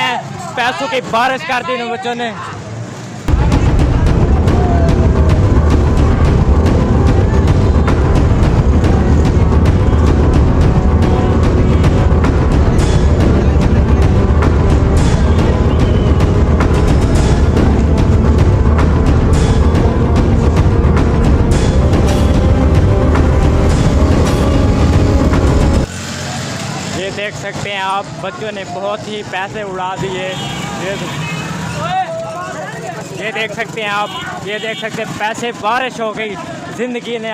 हैं पैसों की बारिश कर दी इन बच्चों ने। ये देख सकते हैं आप, बच्चों ने बहुत ही पैसे उड़ा दिए। ये देख सकते हैं आप, ये देख सकते हैं पैसे बारिश हो गई। ज़िंदगी में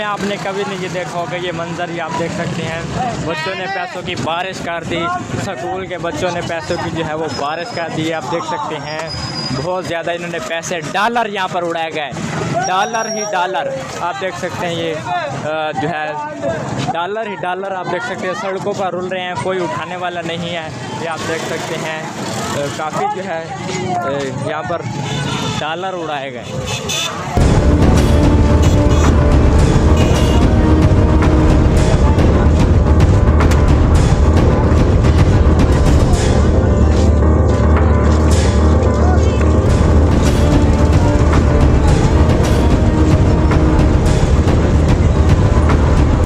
आपने कभी नहीं ये देखा होगा ये मंज़र। ये आप देख सकते हैं बच्चों ने पैसों की बारिश कर दी। स्कूल के बच्चों ने पैसों की जो है वो बारिश कर दी। आप देख सकते हैं बहुत ज़्यादा इन्होंने पैसे डॉलर यहाँ पर उड़ाए गए, डॉलर ही डॉलर। आप देख सकते हैं ये जो है डॉलर ही डॉलर आप देख सकते हैं सड़कों पर रुल रहे हैं, कोई उठाने वाला नहीं है। ये आप देख सकते हैं काफ़ी जो है यहाँ पर डॉलर उड़ाए गए।